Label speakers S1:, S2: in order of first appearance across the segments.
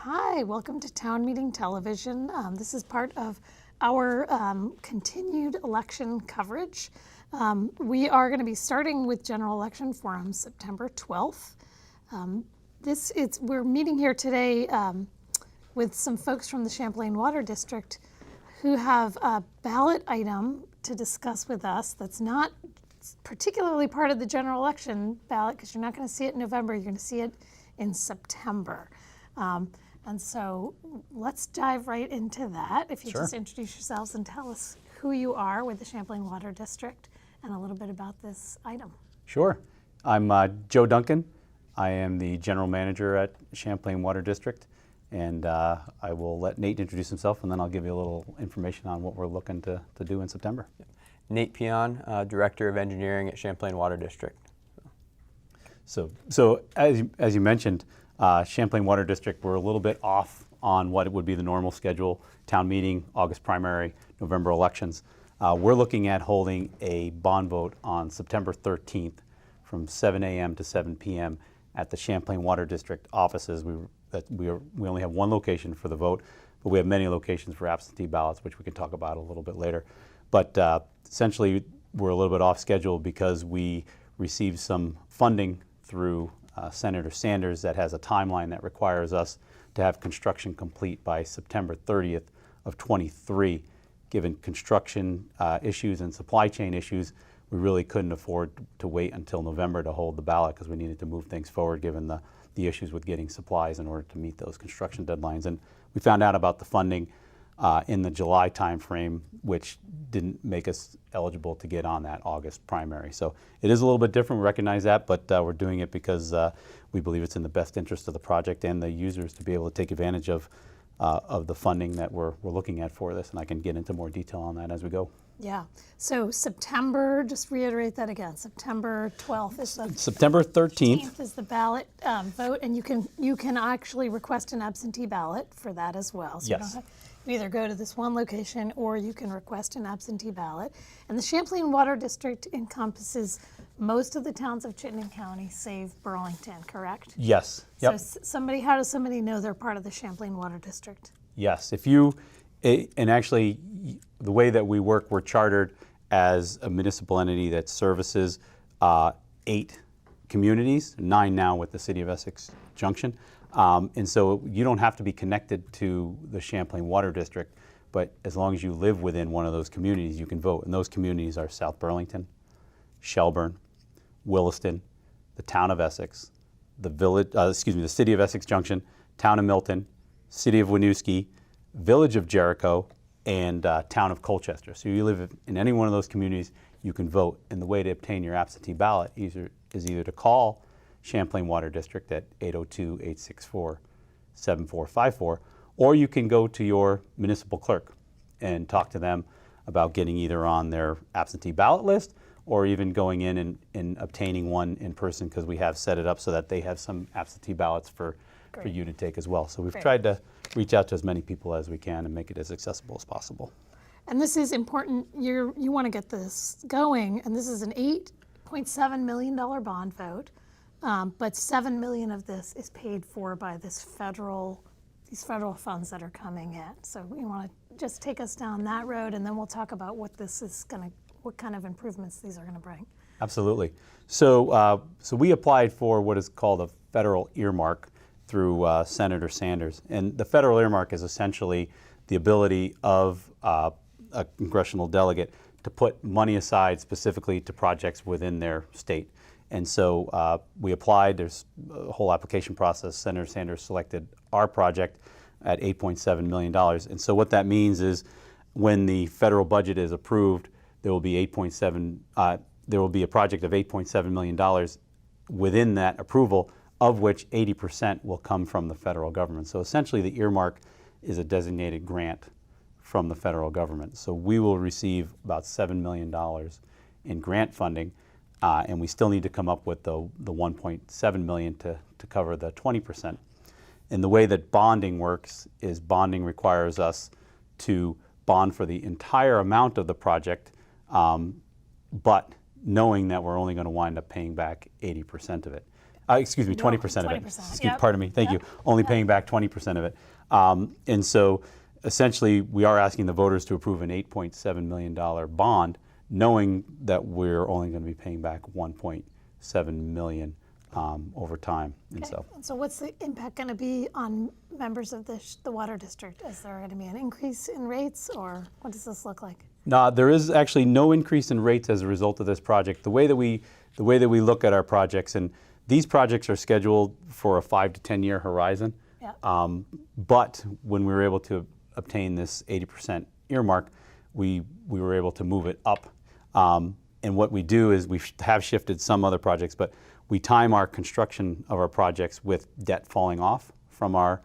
S1: Hi, welcome to Town Meeting Television. This is part of our continued election coverage. We are going to be starting with general election forum September 12th. We're meeting here today with some folks from the Champlain Water District who have a ballot item to discuss with us that's not particularly part of the general election ballot, because you're not going to see it in November, you're going to see it in September. And so let's dive right into that. If you just introduce yourselves and tell us who you are with the Champlain Water District and a little bit about this item.
S2: Sure. I'm Joe Duncan. I am the general manager at Champlain Water District, and I will let Nate introduce himself, and then I'll give you a little information on what we're looking to do in September.
S3: Nate Peon, Director of Engineering at Champlain Water District.
S2: So as you mentioned, Champlain Water District, we're a little bit off on what it would be the normal schedule: town meeting, August primary, November elections. We're looking at holding a bond vote on September 13th from 7 a.m. to 7 p.m. at the Champlain Water District offices. We only have one location for the vote, but we have many locations for absentee ballots, which we can talk about a little bit later. But essentially, we're a little bit off schedule because we received some funding through Senator Sanders that has a timeline that requires us to have construction complete by September 30th of 23. Given construction issues and supply chain issues, we really couldn't afford to wait until November to hold the ballot, because we needed to move things forward given the issues with getting supplies in order to meet those construction deadlines. And we found out about the funding in the July timeframe, which didn't make us eligible to get on that August primary. So it is a little bit different, we recognize that, but we're doing it because we believe it's in the best interest of the project and the users to be able to take advantage of the funding that we're looking at for this, and I can get into more detail on that as we go.
S1: Yeah, so September, just reiterate that again, September 12th is the
S2: September 13th
S1: is the ballot vote, and you can actually request an absentee ballot for that as well. So
S2: yes.
S1: You either go to this one location or you can request an absentee ballot. And the Champlain Water District encompasses most of the towns of Chittenden County, save Burlington, correct?
S2: Yes. Yep.
S1: So how does somebody know they're part of the Champlain Water District?
S2: Yes. And actually, the way that we work, we're chartered as a municipal entity that services 8 communities, 9 now with the City of Essex Junction. And so you don't have to be connected to the Champlain Water District, but as long as you live within one of those communities, you can vote. And those communities are South Burlington, Shelburne, Williston, the town of Essex, the City of Essex Junction, town of Milton, City of Winooski, Village of Jericho, and town of Colchester. So you live in any one of those communities, you can vote. And the way to obtain your absentee ballot is either to call Champlain Water District at 802-864-7454, or you can go to your municipal clerk and talk to them about getting either on their absentee ballot list or even going in and obtaining one in person, because we have set it up so that they have some absentee ballots for you to take as well. So we've tried to reach out to as many people as we can and make it as accessible as possible.
S1: And this is important. You want to get this going, and this is an $8.7 million bond vote. But $7 million of this is paid for by these federal funds that are coming in. So we want to just take us down that road, and then we'll talk about what kind of improvements these are going to bring.
S2: Absolutely. So we applied for what is called a Federal Earmark through Senator Sanders, and the Federal Earmark is essentially the ability of a congressional delegate to put money aside specifically to projects within their state. And so we applied. There's a whole application process. Senator Sanders selected our project at $8.7 million. And so what that means is when the federal budget is approved, there will be a project of $8.7 million within that approval, of which 80% will come from the federal government. So essentially the earmark is a designated grant from the federal government. So we will receive about $7 million in grant funding. And we still need to come up with the $1.7 million to cover the 20%. And the way that bonding works is bonding requires us to bond for the entire amount of the project, but knowing that we're only going to wind up paying back 80% of it. excuse me, 20% of it.
S1: 20%,
S2: Excuse,
S1: yep.
S2: pardon me, thank
S1: Yep.
S2: you. Only paying back 20% of it. And so essentially, we are asking the voters to approve an $8.7 million bond, knowing that we're only going to be paying back $1.7 million over time. And
S1: Okay. So what's the impact going to be on members of the water district? Is there going to be an increase in rates, or what does this look like?
S2: no, there is actually no increase in rates as a result of this project. The way that we look at our projects, and these projects are scheduled for a 5 to 10 year horizon.
S1: Yeah.
S2: But when we were able to obtain this 80% earmark, we were able to move it up. And what we do is we have shifted some other projects, but we time our construction of our projects with debt falling off from our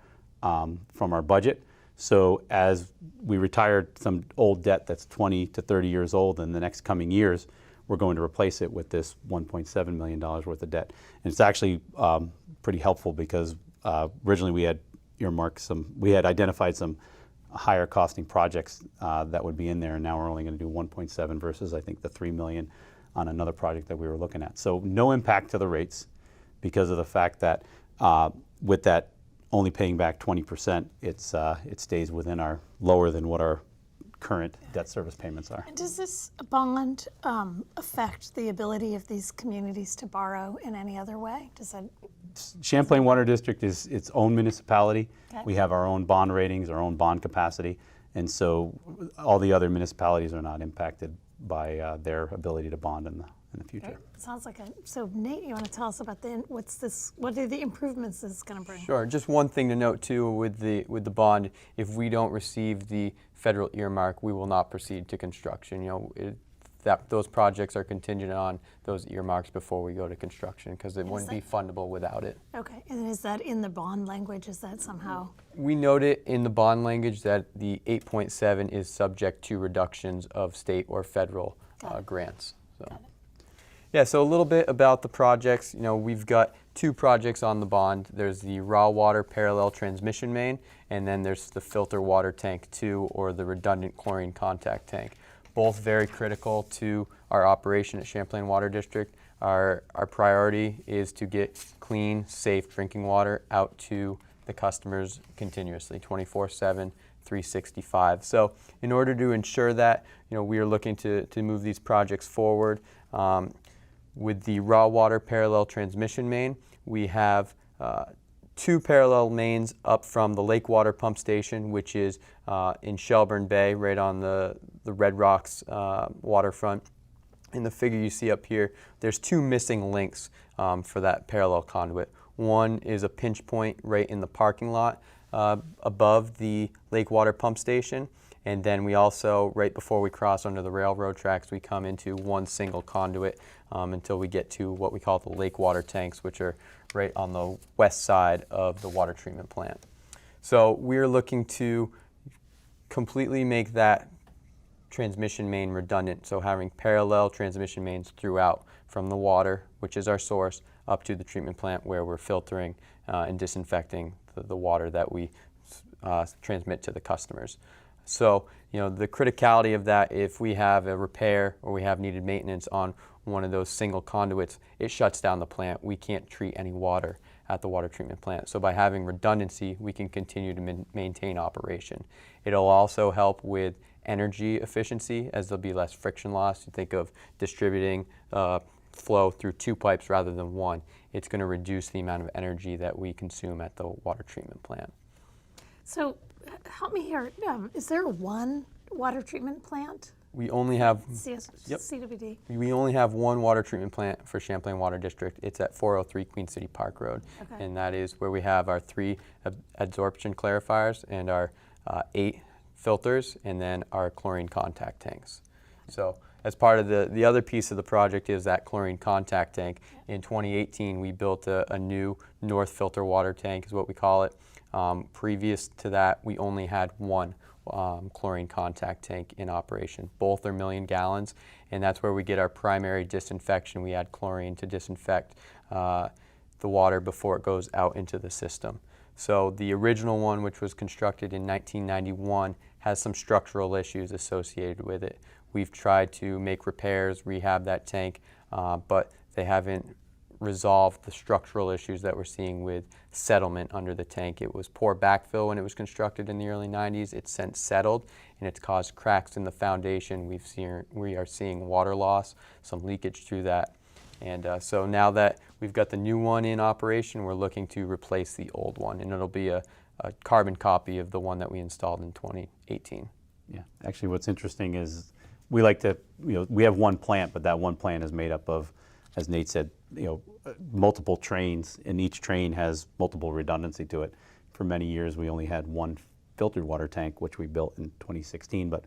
S2: budget. So as we retired some old debt that's 20 to 30 years old, in the next coming years, we're going to replace it with this $1.7 million worth of debt. And it's actually pretty helpful because originally we had identified some higher costing projects that would be in there, and now we're only going to do 1.7 versus I think the 3 million on another project that we were looking at. So no impact to the rates because of the fact that with that only paying back 20%, it stays within our lower than what our current debt service payments are.
S1: And does this bond affect the ability of these communities to borrow in any other way? Does that?
S2: Champlain Water District is its own municipality.
S1: Okay.
S2: We have our own bond ratings, our own bond capacity, and so all the other municipalities are not impacted by their ability to bond in the future.
S1: Okay. Sounds like so Nate, you want to tell us about what are the improvements this is going to bring?
S3: Sure. Just one thing to note too with the bond: if we don't receive the federal earmark, we will not proceed to construction. Those projects are contingent on those earmarks before we go to construction because it wouldn't be fundable without it.
S1: Okay, and is that in the bond language? Is that somehow?
S3: We note it in the bond language that the 8.7 is subject to reductions of state or federal grants. So. Yeah, so a little bit about the projects. We've got 2 projects on the bond. There's the raw water parallel transmission main, and then there's the filter water tank 2, or the redundant chlorine contact tank. Both very critical to our operation at Champlain Water District. Our priority is to get clean, safe drinking water out to the customers continuously, 24/7, 365. So in order to ensure that, we are looking to move these projects forward. With the raw water parallel transmission main, we have 2 parallel mains up from the Lake Water Pump Station, which is in Shelburne Bay, right on the Red Rocks waterfront. In the figure you see up here, there's 2 missing links for that parallel conduit. One is a pinch point right in the parking lot above the Lake Water Pump Station. And then we also, right before we cross under the railroad tracks, we come into one single conduit until we get to what we call the lake water tanks, which are right on the west side of the water treatment plant. So we're looking to completely make that transmission main redundant, so having parallel transmission mains throughout from the water, which is our source, up to the treatment plant where we're filtering and disinfecting the water that we transmit to the customers. So, the criticality of that, if we have a repair or we have needed maintenance on one of those single conduits, it shuts down the plant. We can't treat any water at the water treatment plant. So by having redundancy, we can continue to maintain operation. It'll also help with energy efficiency, as there'll be less friction loss. You think of distributing flow through 2 pipes rather than 1. It's going to reduce the amount of energy that we consume at the water treatment plant.
S1: So help me here. Is there one water treatment plant?
S3: We only have
S1: CWD.
S3: We only have one water treatment plant for Champlain Water District. It's at 403 Queen City Park Road,
S1: Okay.
S3: and that is where we have our 3 adsorption clarifiers and our 8 filters, and then our chlorine contact tanks. So as part of the other piece of the project is that chlorine contact tank. In 2018, we built a new north filter water tank, is what we call it. Previous to that, we only had one chlorine contact tank in operation. Both are 1 million gallons, and that's where we get our primary disinfection. We add chlorine to disinfect the water before it goes out into the system. So the original one, which was constructed in 1991, has some structural issues associated with it. We've tried to make repairs, rehab that tank, but they haven't resolved the structural issues that we're seeing with settlement under the tank. It was poor backfill when it was constructed in the early 90s. It's since settled, and it's caused cracks in the foundation. We are seeing water loss, some leakage through that. And so now that we've got the new one in operation, we're looking to replace the old one, and it'll be a carbon copy of the one that we installed in 2018.
S2: Yeah, actually what's interesting is we like to, we have one plant, but that one plant is made up of, as Nate said, multiple trains, and each train has multiple redundancy to it. For many years, we only had one filtered water tank, which we built in 2016, but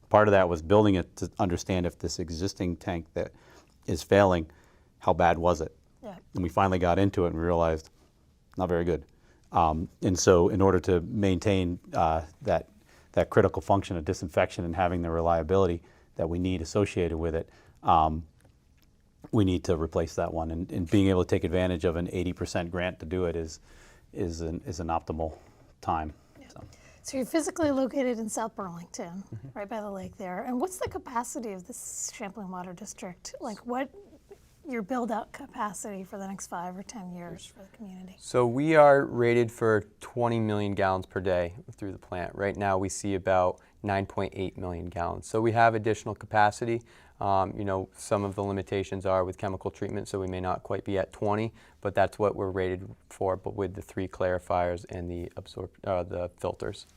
S2: part of that was building it to understand if this existing tank that is failing, how bad was it?
S1: Yeah.
S2: And we finally got into it and realized not very good. And so in order to maintain that critical function of disinfection and having the reliability that we need associated with it, we need to replace that one. And being able to take advantage of an 80% grant to do it is an optimal time.
S1: Yeah. So you're physically located in South Burlington, right by the lake there. And what's the capacity of this Champlain Water District? Like what your build-out capacity for the next 5 or 10 years for the community?
S3: So we are rated for 20 million gallons per day through the plant. Right now we see about 9.8 million gallons. So we have additional capacity. Some of the limitations are with chemical treatment, so we may not quite be at 20, but that's what we're rated for, but with the 3 clarifiers and the filters.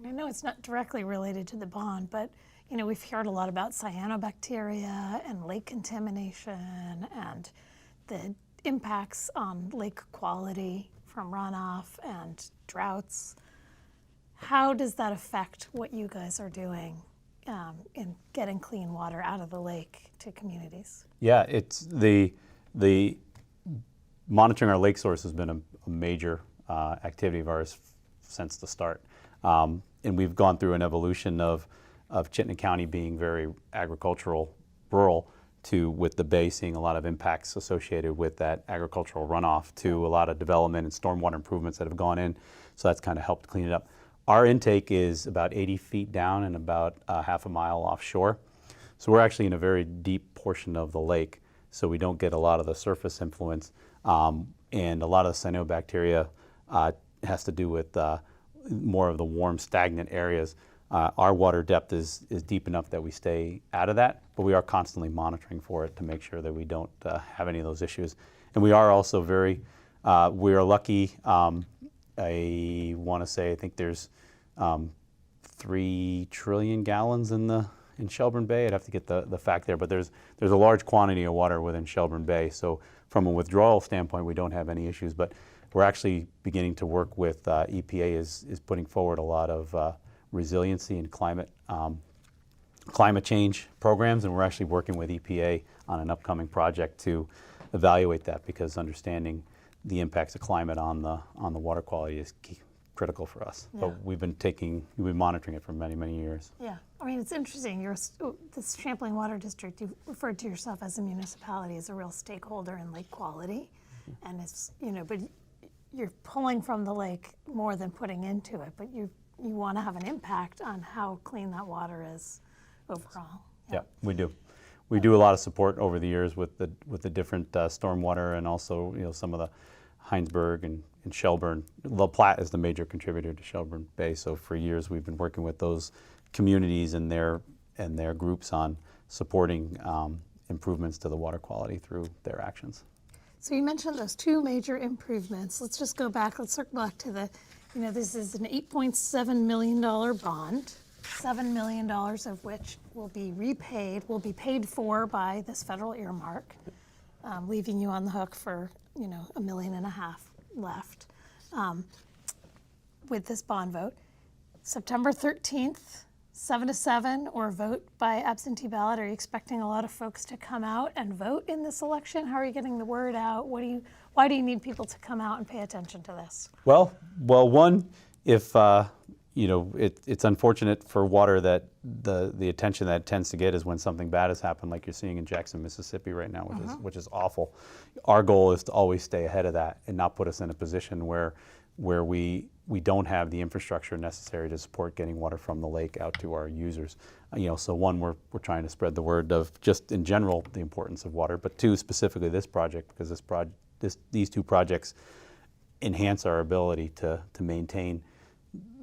S1: I know it's not directly related to the bond, but we've heard a lot about cyanobacteria and lake contamination and the impacts on lake quality from runoff and droughts. How does that affect what you guys are doing in getting clean water out of the lake to communities?
S2: Yeah, it's the monitoring our lake source has been a major activity of ours since the start. And we've gone through an evolution of Chittenden County being very agricultural, rural, to with the bay seeing a lot of impacts associated with that agricultural runoff, to a lot of development and stormwater improvements that have gone in. So that's kind of helped clean it up. Our intake is about 80 feet down and about half a mile offshore. So we're actually in a very deep portion of the lake, so we don't get a lot of the surface influence. And a lot of the cyanobacteria has to do with more of the warm, stagnant areas. Our water depth is deep enough that we stay out of that, but we are constantly monitoring for it to make sure that we don't have any of those issues. And we are also we are lucky. I want to say I think there's 3 trillion gallons in Shelburne Bay. I'd have to get the fact there, but there's a large quantity of water within Shelburne Bay. So from a withdrawal standpoint, we don't have any issues. But we're actually beginning to work with EPA is putting forward a lot of resiliency and climate change programs, and we're actually working with EPA on an upcoming project to evaluate that, because understanding the impacts of climate on the water quality is critical for us.
S1: Yeah.
S2: But we've been monitoring it for many, many years.
S1: Yeah, I mean, it's interesting. This Champlain Water District, you've referred to yourself as a municipality, as a real stakeholder in lake quality, and it's but you're pulling from the lake more than putting into it. But you want to have an impact on how clean that water is overall.
S2: Yeah, we do. We do a lot of support over the years with the different stormwater, and also some of the Heinsberg and Shelburne. La Platte is the major contributor to Shelburne Bay, so for years we've been working with those communities and their groups on supporting improvements to the water quality through their actions.
S1: So you mentioned those 2 major improvements. Let's just go back. Let's circle back to this is an $8.7 million bond, $7 million of which will be paid for by this federal earmark, leaving you on the hook for $1.5 million left with this bond vote. September 13th, 7 to 7, or vote by absentee ballot. Are you expecting a lot of folks to come out and vote in this election? How are you getting the word out? Why do you need people to come out and pay attention to this?
S2: Well, one, if it's unfortunate for water that the attention that it tends to get is when something bad has happened, like you're seeing in Jackson, Mississippi right now, which is awful. Our goal is to always stay ahead of that and not put us in a position where we don't have the infrastructure necessary to support getting water from the lake out to our users. So one, we're trying to spread the word of just in general the importance of water, but 2, specifically this project, because these two projects enhance our ability to maintain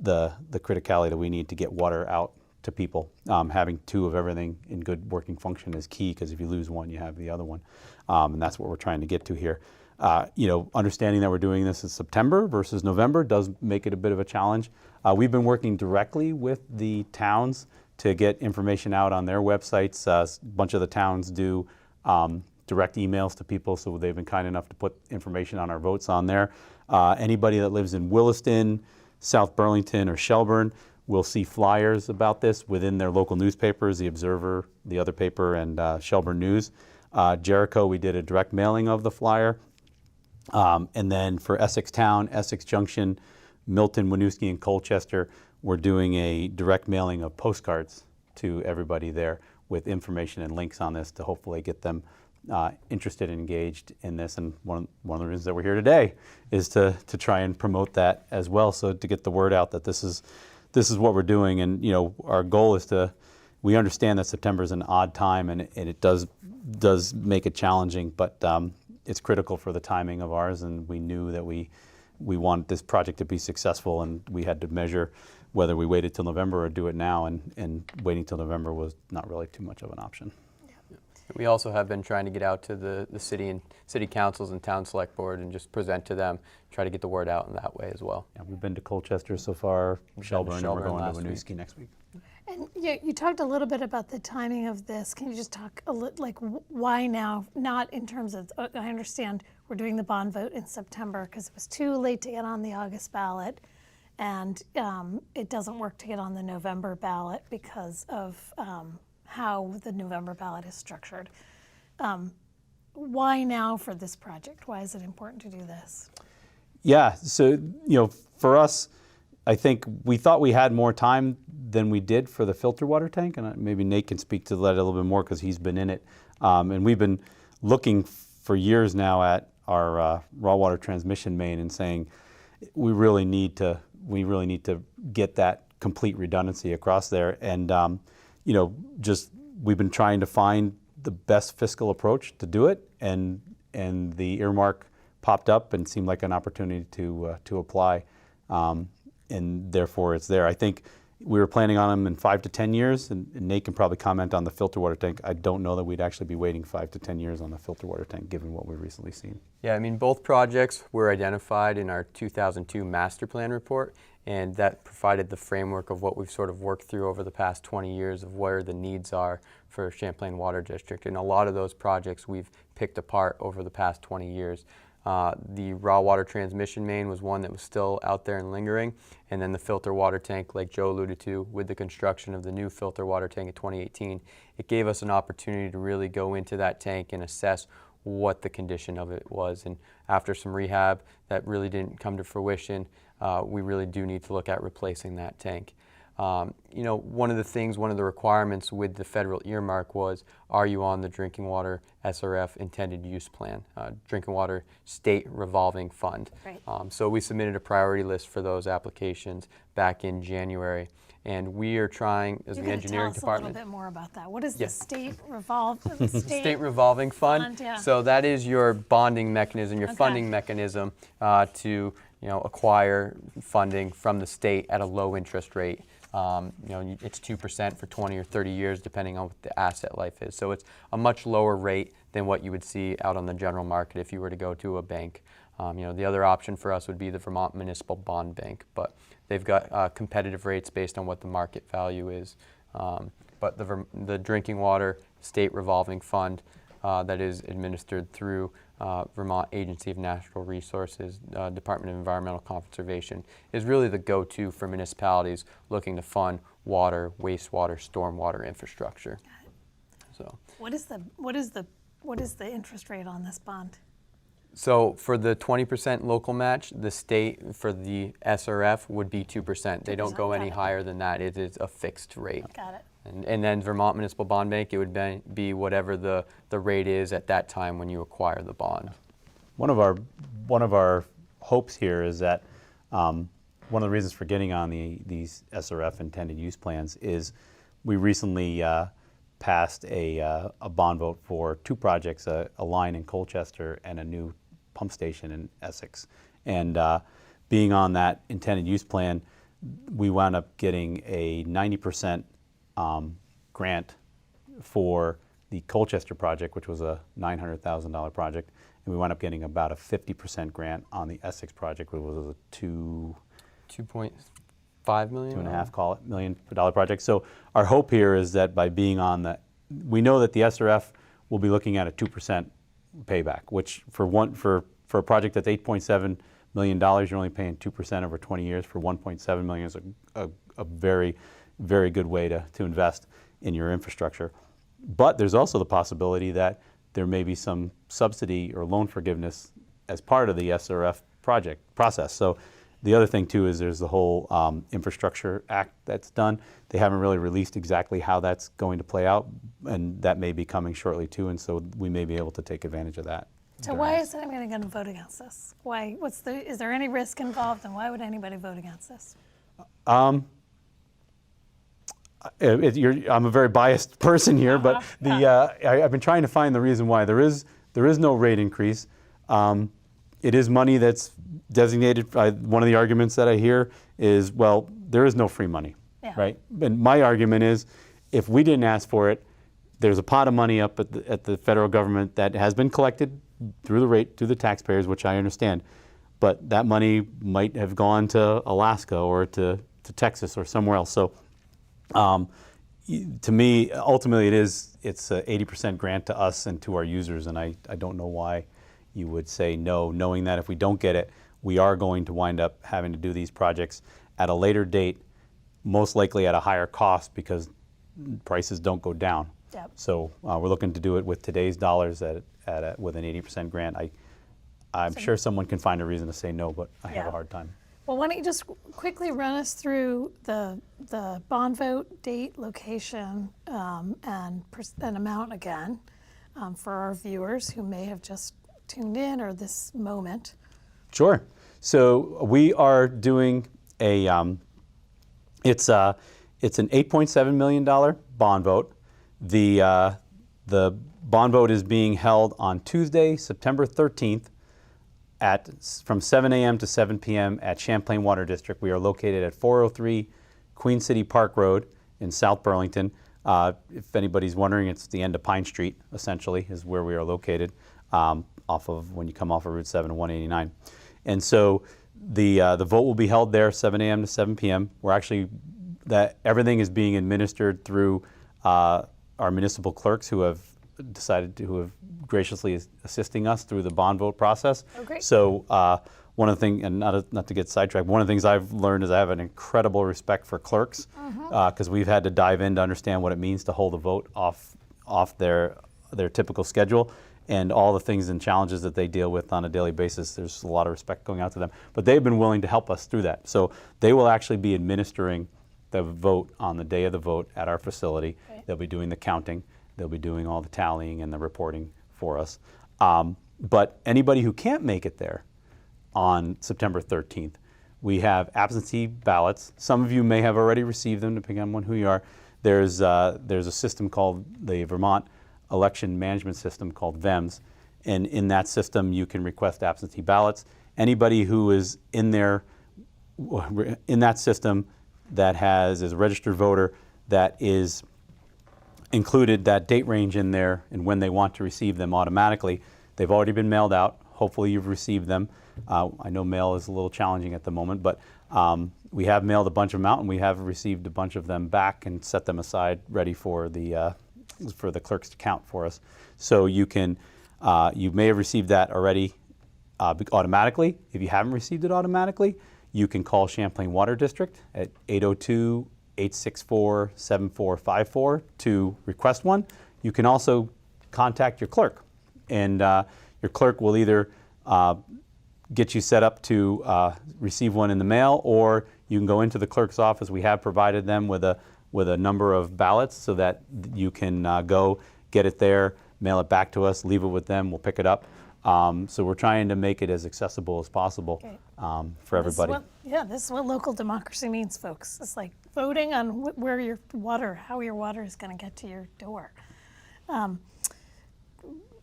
S2: the criticality that we need to get water out to people. Having two of everything in good working function is key, because if you lose one, you have the other one. And that's what we're trying to get to here. Understanding that we're doing this in September versus November does make it a bit of a challenge. We've been working directly with the towns to get information out on their websites. A bunch of the towns do direct emails to people, so they've been kind enough to put information on our votes on there. Anybody that lives in Williston, South Burlington, or Shelburne will see flyers about this within their local newspapers, the Observer, the other paper, and Shelburne News. Jericho, we did a direct mailing of the flyer. And then for Essex Town, Essex Junction, Milton, Winooski, and Colchester, we're doing a direct mailing of postcards to everybody there with information and links on this to hopefully get them interested and engaged in this. And one of the reasons that we're here today is to try and promote that as well, so to get the word out that this is what we're doing. And our goal is we understand that September is an odd time, and it does make it challenging, but it's critical for the timing of ours, and we knew that we want this project to be successful, and we had to measure whether we waited till November or do it now, and waiting till November was not really too much of an option.
S3: We also have been trying to get out to the city and city councils and town select board and just present to them, try to get the word out in that way as well.
S2: Yeah, we've been to Colchester so far, Shelburne, and we're going to Winooski next week.
S1: And you talked a little bit about the timing of this. Can you just talk why now? Not in terms of, I understand we're doing the bond vote in September because it was too late to get on the August ballot, and it doesn't work to get on the November ballot because of how the November ballot is structured. Why now for this project? Why is it important to do this?
S2: Yeah, so for us, I think we thought we had more time than we did for the filter water tank, and maybe Nate can speak to that a little bit more because he's been in it. And we've been looking for years now at our raw water transmission main and saying we really need to get that complete redundancy across there. And we've been trying to find the best fiscal approach to do it, and the earmark popped up and seemed like an opportunity to apply. And therefore it's there. I think we were planning on them in 5 to 10 years, and Nate can probably comment on the filter water tank. I don't know that we'd actually be waiting 5 to 10 years on the filter water tank, given what we've recently seen.
S3: Yeah, I mean, both projects were identified in our 2002 master plan report, and that provided the framework of what we've sort of worked through over the past 20 years of where the needs are for Champlain Water District. And a lot of those projects we've picked apart over the past 20 years. The raw water transmission main was one that was still out there and lingering, and then the filter water tank, like Joe alluded to, with the construction of the new filter water tank in 2018, it gave us an opportunity to really go into that tank and assess what the condition of it was. And after some rehab that really didn't come to fruition, we really do need to look at replacing that tank. One of the requirements with the federal earmark was, are you on the drinking water SRF intended use plan, drinking water state revolving fund?
S1: Right.
S3: So we submitted a priority list for those applications back in January, and we are trying, as the engineering department.
S1: Tell us a little bit more about that. What is the state
S3: state revolving fund?
S1: Yeah.
S3: So that is your bonding mechanism, your funding mechanism to acquire funding from the state at a low interest rate. It's 2% for 20 or 30 years, depending on what the asset life is. So it's a much lower rate than what you would see out on the general market if you were to go to a bank. The other option for us would be the Vermont Municipal Bond Bank, but they've got competitive rates based on what the market value is. But the drinking water state revolving fund that is administered through Vermont Agency of Natural Resources, Department of Environmental Conservation, is really the go-to for municipalities looking to fund water, wastewater, stormwater infrastructure. So,
S1: what is the interest rate on this bond?
S3: So for the 20% local match, the state for the SRF would be 2%. They don't go any higher than that. It is a fixed rate.
S1: Got it.
S3: And then Vermont Municipal Bond Bank, it would be whatever the rate is at that time when you acquire the bond.
S2: One of our hopes here is that one of the reasons for getting on these SRF intended use plans is we recently passed a bond vote for two projects, a line in Colchester and a new pump station in Essex. And being on that intended use plan, we wound up getting a 90% grant for the Colchester project, which was a $900,000 project, and we wound up getting about a 50% grant on the Essex project, which was a
S3: $2.5 million?
S2: $2.5 call it $million project. So our hope here is that by being on the, we know that the SRF will be looking at a 2% payback, which for a project that's $8.7 million, you're only paying 2% over 20 years. For $1.7 million is a very, very good way to invest in your infrastructure. But there's also the possibility that there may be some subsidy or loan forgiveness as part of the SRF project process. So the other thing too is there's the whole Infrastructure Act that's done. They haven't really released exactly how that's going to play out, and that may be coming shortly too, and so we may be able to take advantage of that.
S1: So why is anybody going to vote against this? Why? Is there any risk involved, and why would anybody vote against this?
S2: I'm a very biased person here, but I've been trying to find the reason why. There is no rate increase. It is money that's designated. One of the arguments that I hear is, well, there is no free money, right? And my argument is, if we didn't ask for it, there's a pot of money up at the federal government that has been collected through the taxpayers, which I understand, but that money might have gone to Alaska or to Texas or somewhere else. So to me, ultimately, it's an 80% grant to us and to our users, and I don't know why you would say no, knowing that if we don't get it, we are going to wind up having to do these projects at a later date, most likely at a higher cost because prices don't go down.
S1: Yep.
S2: So we're looking to do it with today's dollars with an 80% grant. I'm sure someone can find a reason to say no, but I have a hard time.
S1: Well, why don't you just quickly run us through the bond vote, date, location, and amount again for our viewers who may have just tuned in or this moment.
S2: Sure. So we are doing it's an $8.7 million bond vote. The bond vote is being held on Tuesday, September 13th from 7 a.m. to 7 p.m. at Champlain Water District. We are located at 403 Queen City Park Road in South Burlington. If anybody's wondering, it's the end of Pine Street, essentially, is where we are located, off of when you come off of Route 7 and 189. And so the vote will be held there 7 a.m. to 7 p.m. Everything is being administered through our municipal clerks who have graciously assisting us through the bond vote process.
S1: Oh, great.
S2: So one of the things, and not to get sidetracked, one of the things I've learned is I have an incredible respect for clerks because we've had to dive in to understand what it means to hold a vote off their typical schedule and all the things and challenges that they deal with on a daily basis. There's a lot of respect going out to them, but they've been willing to help us through that. So they will actually be administering the vote on the day of the vote at our facility.
S1: Right.
S2: They'll be doing the counting. They'll be doing all the tallying and the reporting for us. But anybody who can't make it there on September 13th, we have absentee ballots. Some of you may have already received them, depending on who you are. There's a system called the Vermont Election Management System called VEMS, and in that system you can request absentee ballots. Anybody who is in that system that is a registered voter that is included that date range in there and when they want to receive them automatically. They've already been mailed out. Hopefully you've received them. I know mail is a little challenging at the moment, but we have mailed a bunch of them out and we have received a bunch of them back and set them aside ready for the clerks to count for us. So you may have received that already automatically. If you haven't received it automatically, you can call Champlain Water District at 802-864-7454 to request one. You can also contact your clerk, and your clerk will either get you set up to receive one in the mail, or you can go into the clerk's office. We have provided them with a number of ballots so that you can go get it there, mail it back to us, leave it with them, we'll pick it up. So we're trying to make it as accessible as possible for everybody.
S1: This is what local democracy means, folks. It's like voting on how your water is going to get to your door.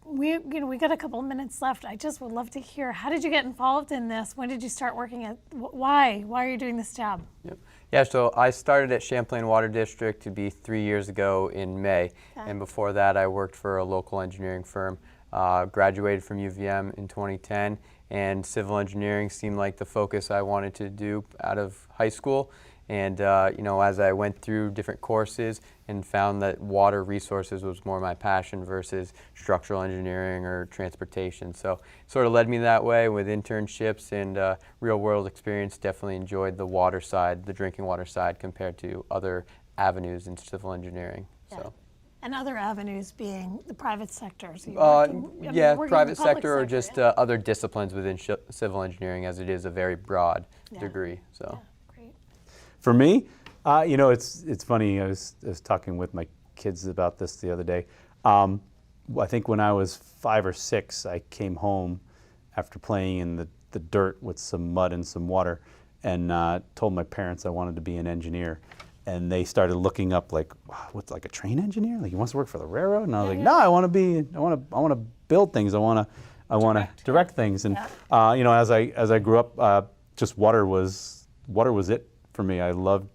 S1: we got a couple of minutes left. I just would love to hear, how did you get involved in this? When did you start working at, why are you doing this job?
S3: Yep. Yeah, so I started at Champlain Water District to be 3 years ago in May.
S1: Okay.
S3: And before that I worked for a local engineering firm. Graduated from UVM in 2010, and civil engineering seemed like the focus I wanted to do out of high school. And as I went through different courses and found that water resources was more my passion versus structural engineering or transportation. So it sort of led me that way with internships and real world experience. Definitely enjoyed the water side, the drinking water side, compared to other avenues in civil engineering.
S1: Yeah.
S3: So.
S1: And other avenues being the private sector. So
S3: Private
S1: in the
S3: sector or
S1: public
S3: just
S1: yeah.
S3: other disciplines within civil engineering, as it is a very broad
S1: Yeah.
S3: degree. So.
S1: Yeah, great.
S2: For me, it's funny. I was talking with my kids about this the other day. I think when I was 5 or 6, I came home after playing in the dirt with some mud and some water, and told my parents I wanted to be an engineer. And they started looking up, like, wow, what's, like, a train engineer? Like, he wants to work for the railroad? And I was like, no, I want to build things. I want to direct things. And as I grew up, just water was it for me. I loved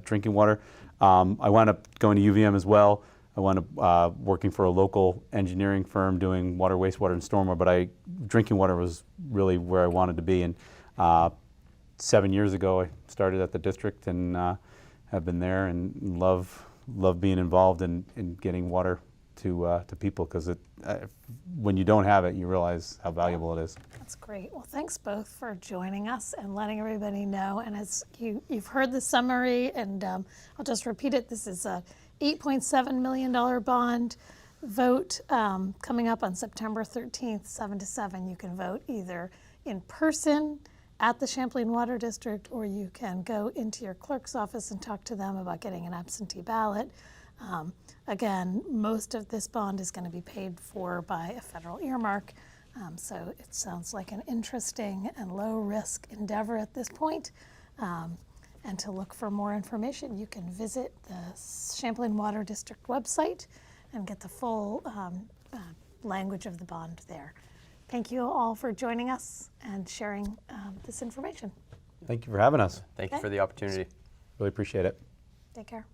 S2: drinking water. I wound up going to UVM as well. I wound up working for a local engineering firm doing water, wastewater, and stormwater. But drinking water was really where I wanted to be. And 7 years ago, I started at the district and have been there and love being involved in getting water to people, because when you don't have it, you realize how valuable it is.
S1: That's great. Well, thanks both for joining us and letting everybody know. And as you've heard the summary, and I'll just repeat it. This is a $8.7 million bond vote coming up on September 13th, 7 to 7. You can vote either in person at the Champlain Water District, or you can go into your clerk's office and talk to them about getting an absentee ballot. Again, most of this bond is going to be paid for by a federal earmark, so it sounds like an interesting and low-risk endeavor at this point. And to look for more information, you can visit the Champlain Water District website and get the full language of the bond there. Thank you all for joining us and sharing this information.
S2: Thank you for having us.
S3: Thank you for the opportunity.
S2: Really appreciate it.
S1: Take care.